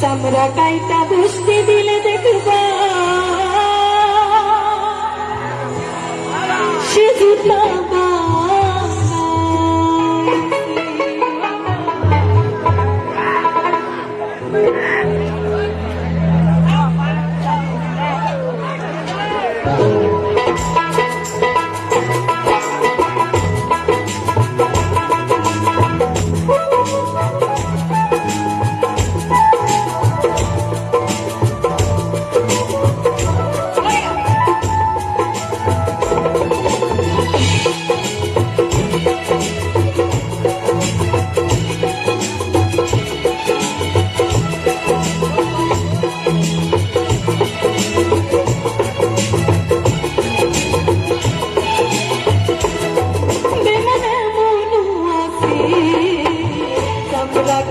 চামড়া কাইটা বসতে দিলে দেখবা সে জুতা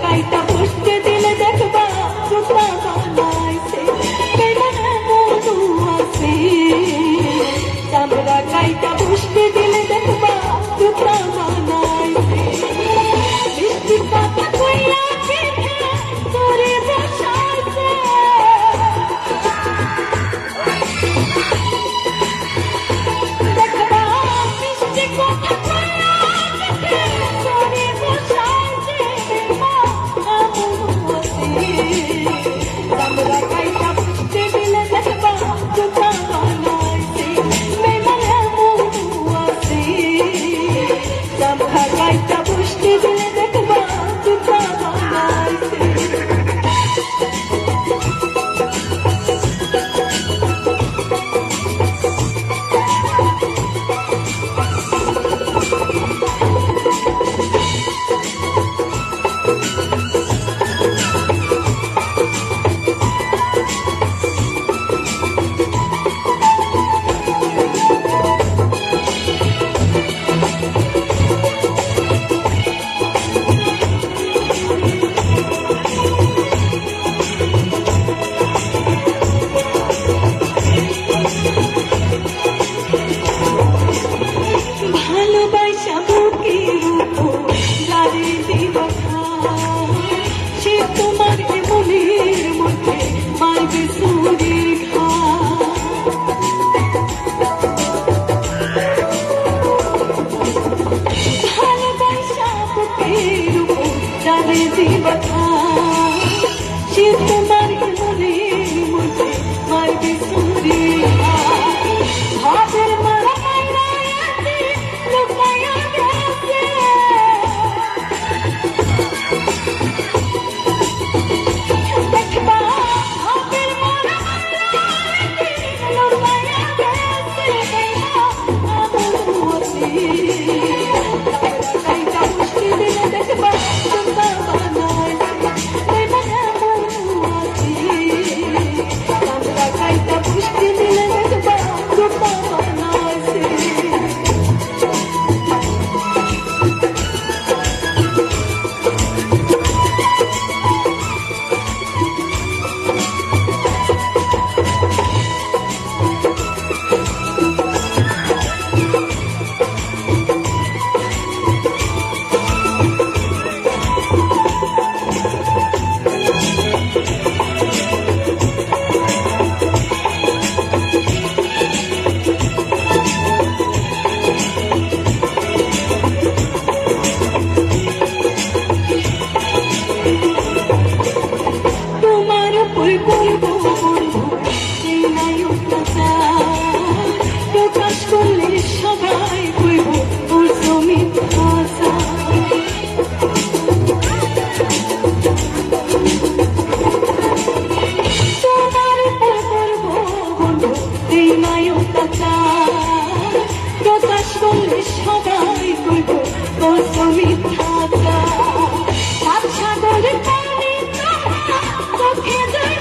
কাইটা বসতে দিলে দেখবা জুতা বানাইছে বেমানে মনু আছে চামড়া কাইটা বসতে দিলে দেখবা জুতা বানাইছে মিষ্টি কথা কইয়া পিঠে করে বসাইছে দেখবা মিষ্টি কথা কইয়া পিঠে করে বসাইছে চামড়া কাইটা বসতে দিলে দেখবা জুতা বানাইছে বেমানে মনু আছে চামড়া কাইটা বসতে দিলে দেখবা জুতা বানাইছে ভালোবাসা বুকের উপর গাড়ি দিব সে তোমার মনের মধ্যে মারবে সুরের ঘা ভালোবাসা বুকের উপর গাড়ি দিব সে তোমার মনের মধ্যে মারবে সুরের ঘা ভাবের মারা প্রকাশ করলে সবাই কইব ওর জমি ভাষা তোমার করব বন্ধু এই নায়কটা প্রকাশ করলে সবাই কইব ওর জমি ভাষা আচ্ছা করে পানি চোখে যায়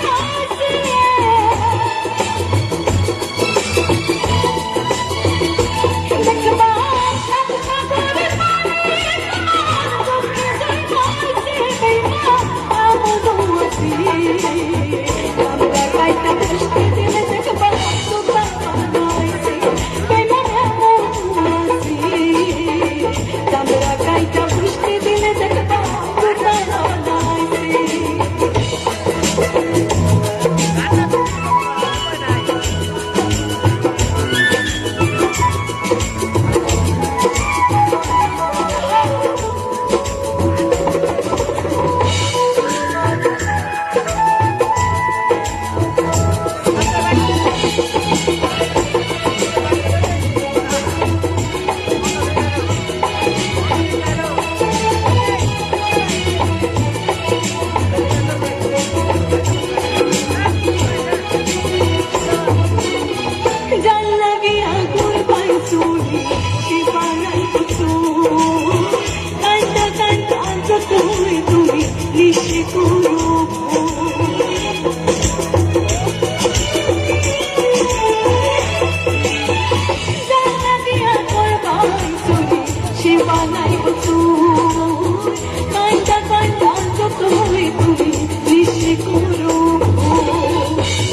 জানা দিয়া করবাই চুরি সে বানাইব চুর কান্দা কান্দা যত হই তুমি নিশে করো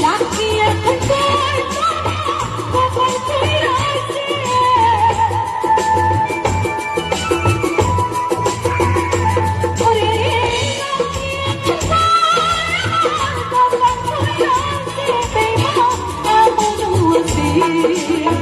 লাকি এখন কখন তুই আসে ওরে লাকি এখন কখন তুই আসে বেমা আমনু আসে